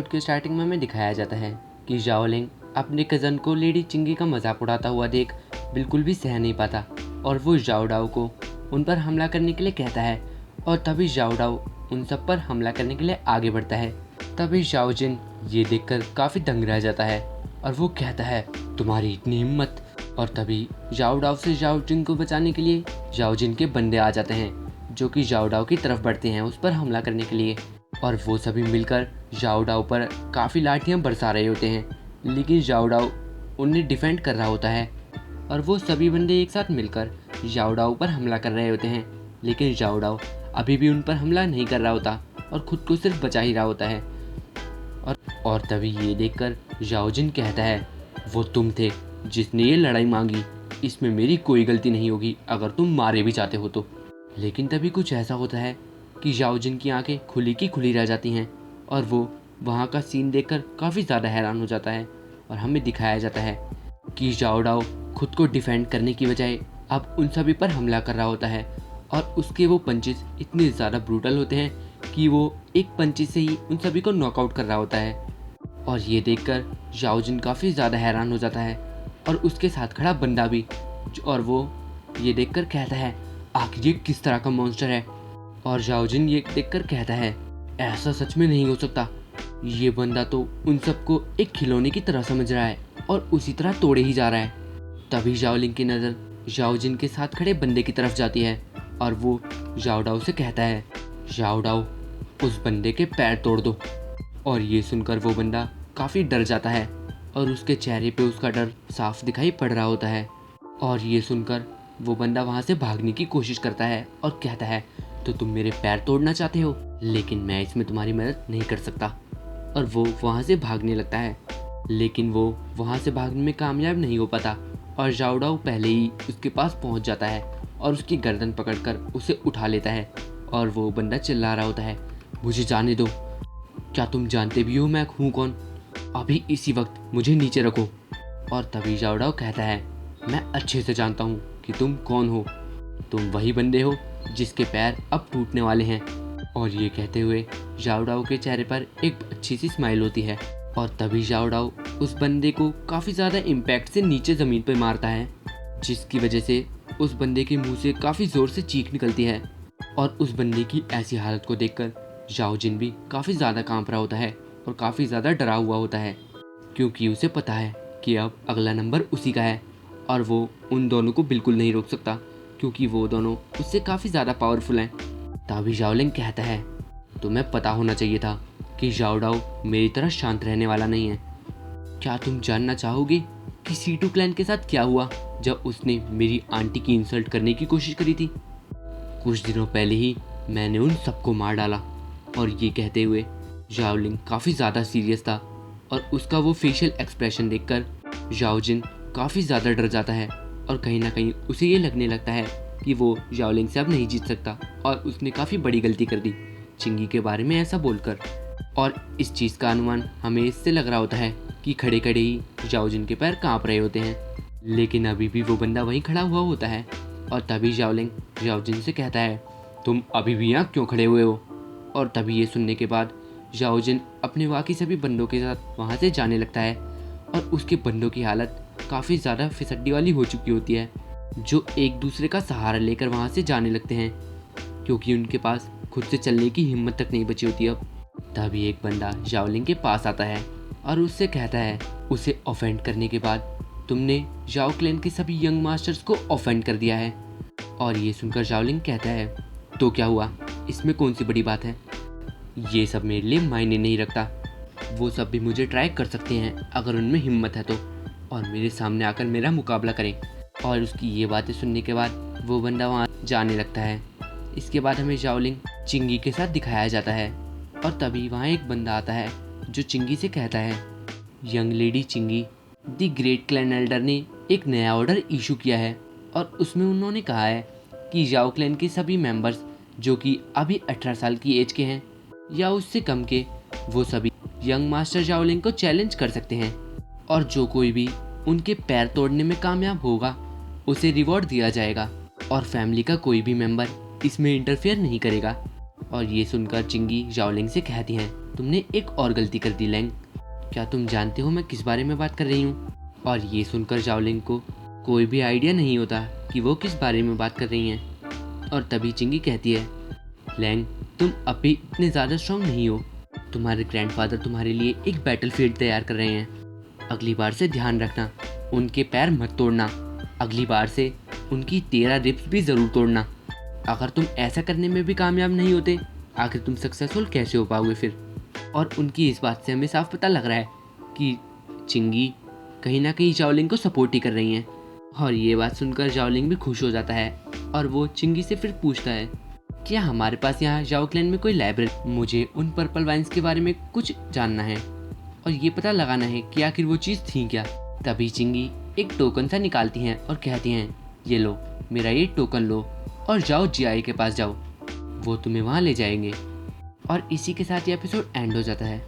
Episode की starting में हमें दिखाया जाता है कि जाओलिंग अपने कज़न को लेडी चिंगी का मजाक उड़ाता हुआ देख बिल्कुल भी सह नहीं पाता और वो जाओ डाओ को उन पर हमला करने के लिए कहता है। और तभी जाओ डाओ उन सब पर हमला करने के लिए आगे बढ़ता है। तभी जाओ जिन ये देखकर काफ़ी दंग रह जाता है और वो कहता है, तुम्हारी इतनी हिम्मत। और तभी जाओ डाओ से जाओ जिन को बचाने के लिए जाओ जिन के बंदे आ जाते हैं जो कि जाओ डाओ की तरफ बढ़ते हैं उस पर हमला करने के लिए। और वो सभी मिलकर जाओ डाओ पर काफ़ी लाठियाँ बरसा रहे होते हैं, लेकिन जाओ डाओ उन्हें डिफेंड कर रहा होता है। और वो सभी बंदे एक साथ मिलकर जाओ डाओ पर हमला कर रहे होते हैं, लेकिन जाओ डाओ अभी भी उन पर हमला नहीं कर रहा होता और खुद को सिर्फ बचा ही रहा होता है। और तभी ये देखकर जाओ जिन कहता है, वो तुम थे जिसने ये लड़ाई मांगी, इसमें मेरी कोई गलती नहीं होगी अगर तुम मारे भी चाहते हो तो। लेकिन तभी कुछ ऐसा होता है कि जाओ जिन की आंखें खुली की खुली रह जाती हैं और वो वहाँ का सीन देखकर काफ़ी ज़्यादा हैरान हो जाता है। और हमें दिखाया जाता है कि जाओ डाओ खुद को डिफेंड करने की बजाय अब उन सभी पर हमला कर रहा होता है और उसके वो पंचेस इतने ज़्यादा ब्रूटल होते हैं कि वो एक पंचेस से ही उन सभी को नॉकआउट कर रहा होता है। और ये देखकर जाओ जिन काफ़ी ज़्यादा हैरान हो जाता है और उसके साथ खड़ा बंदा भी। और वो ये देखकर कहता है, आखिर ये किस तरह का मॉन्स्टर है। और जाओ जिन ये देखकर कहता है, ऐसा सच में नहीं हो सकता, ये बंदा तो उन सबको एक खिलौने की तरह समझ रहा है और उसी तरह तोड़े ही जा रहा है। तभी जाओलिंग की नज़र जाओ जिन के साथ खड़े बंदे की तरफ जाती है और वो जाओ डाओ से कहता है, जाओ डाओ उस बंदे के पैर तोड़ दो। और ये सुनकर वो बंदा काफ़ी डर जाता है और उसके चेहरे पे उसका डर साफ दिखाई पड़ रहा होता है। और ये सुनकर वो बंदा वहाँ से भागने की कोशिश करता है और कहता है, तो तुम मेरे पैर तोड़ना चाहते हो, लेकिन मैं इसमें तुम्हारी मदद नहीं कर सकता। और वो वहाँ से भागने लगता है, लेकिन वो वहाँ से भागने में कामयाब नहीं हो पाता और जाओ डाओ पहले ही उसके पास पहुँच जाता है और उसकी गर्दन पकड़कर उसे उठा लेता है। और वो बंदा चिल्ला रहा होता है, मुझे जाने दो, क्या तुम जानते भी हो मैं हूँ कौन, अभी इसी वक्त मुझे नीचे रखो। और तभी जाओ डाओ कहता है, मैं अच्छे से जानता हूँ कि तुम कौन हो, तुम वही बंदे हो जिसके पैर अब टूटने वाले हैं। और ये कहते हुए जाओ डाओ के चेहरे पर एक अच्छी सी स्माइल होती है। और तभी जाओ डाओ उस बंदे को काफ़ी ज़्यादा इम्पैक्ट से नीचे ज़मीन पर मारता है, जिसकी वजह से उस बंदे के मुंह से काफ़ी ज़ोर से चीख निकलती है। और उस बंदे की ऐसी हालत को देखकर जाओ जिन भी काफ़ी ज़्यादा कांप रहा होता है और काफ़ी ज़्यादा डरा हुआ होता है, क्योंकि उसे पता है कि अब अगला नंबर उसी का है और वो उन दोनों को बिल्कुल नहीं रोक सकता क्योंकि वो दोनों उससे काफ़ी ज़्यादा पावरफुल हैं। तभी जाओलिंग कहता है, तुम्हें पता होना चाहिए था कि जाओ डाओ मेरी तरह शांत रहने वाला नहीं है। क्या तुम जानना चाहोगे कि C2 क्लैन के साथ क्या हुआ जब उसने मेरी आंटी की इंसल्ट करने की कोशिश करी थी? कुछ दिनों पहले ही मैंने उन सबको मार डाला। और ये कहते हुए जाओलिंग काफ़ी ज़्यादा सीरियस था और उसका वो फेशियल एक्सप्रेशन देखकर जाओ जिन काफ़ी ज़्यादा डर जाता है और कहीं ना कहीं उसे ये लगने लगता है कि वो जाओलिंग से अब नहीं जीत सकता और उसने काफ़ी बड़ी गलती कर दी चिंगी के बारे में ऐसा बोलकर। और इस चीज़ का अनुमान हमें इससे लग रहा होता है कि खड़े खड़े ही जाओ जिन के पैर काँप रहे होते हैं, लेकिन अभी भी वो बंदा वहीं खड़ा हुआ होता है। और तभी जाओलिंग जाओ जिन से कहता है, तुम अभी भी यहाँ क्यों खड़े हुए हो? और तभी ये सुनने के बाद जाओ जिन अपने बाकी सभी बंदों के साथ वहाँ से जाने लगता है और उसके बंदों की हालत काफ़ी ज़्यादा फिसड्डी वाली हो चुकी होती है, जो एक दूसरे का सहारा लेकर वहाँ से जाने लगते हैं क्योंकि उनके पास खुद से चलने की हिम्मत तक नहीं बची होती अब। तभी एक बंदा जाओलिंग के पास आता है और उससे कहता है, उसे ऑफेंड करने के बाद तुमने जाओ क्लैन के सभी यंग मास्टर्स को ऑफेंड कर दिया है। और ये सुनकर जाओलिंग कहता है, तो क्या हुआ, इसमें कौन सी बड़ी बात है, ये सब मेरे लिए मायने नहीं रखता, वो सब भी मुझे ट्राई कर सकते हैं अगर उनमें हिम्मत है तो, और मेरे सामने आकर मेरा मुकाबला करें। और उसकी ये बातें सुनने के बाद वो बंदा वहाँ जाने लगता है। इसके बाद हमें जाओलिंग चिंगी के साथ दिखाया जाता है और तभी वहाँ एक बंदा आता है जो चिंगी से कहता है, यंग लेडी चिंगी, द ग्रेट क्लैन एल्डर ने एक नया ऑर्डर इशू किया है और उसमें उन्होंने कहा है कि जाओ क्लैन के सभी मेंबर्स जो कि अभी 18 साल की एज के हैं या उससे कम के, वो सभी यंग मास्टर जाओलिंग को चैलेंज कर सकते हैं और जो कोई भी उनके पैर तोड़ने में कामयाब होगा उसे रिवॉर्ड दिया जाएगा और फैमिली का कोई भी मेंबर इसमें इंटरफेयर नहीं करेगा। और ये सुनकर चिंगी जाओलिंग से कहती हैं, तुमने एक और गलती कर दी लैंग। क्या तुम जानते हो मैं किस बारे में बात कर रही हूँ? और ये सुनकर जाओलिंग को कोई भी आइडिया नहीं होता कि वो किस बारे में बात कर रही हैं। और तभी चिंगी कहती है, लैंग तुम अभी इतने ज़्यादा स्ट्रांग नहीं हो। तुम्हारे ग्रैंडफादर तुम्हारे लिए एक बैटलफील्ड तैयार कर रहे हैं। अगली बार से ध्यान रखना, उनके पैर मत तोड़ना। अगली बार से उनकी 13 रिब्स भी ज़रूर तोड़ना। अगर तुम ऐसा करने में भी कामयाब नहीं होते, आखिर तुम सक्सेसफुल कैसे हो पाओगे फिर? और उनकी इस बात से हमें साफ पता लग रहा है कि चिंगी कहीं ना कहीं जाओलिंग को सपोर्ट ही कर रही हैं। और ये बात सुनकर जाओलिंग भी खुश हो जाता है और वो चिंगी से फिर पूछता है, क्या हमारे पास यहाँ जाओ क्लैन में कोई लाइब्रेरी? मुझे उन पर्पल वाइन्स के बारे में कुछ जानना है और ये पता लगाना है कि आखिर वो चीज़ थी क्या। तभी चिंगी एक टोकन सा निकालती हैं और कहती हैं, ये लो, मेरा ये टोकन लो और जाओ जियाई के पास जाओ, वो तुम्हें वहाँ ले जाएंगे। और इसी के साथ ये एपिसोड एंड हो जाता है।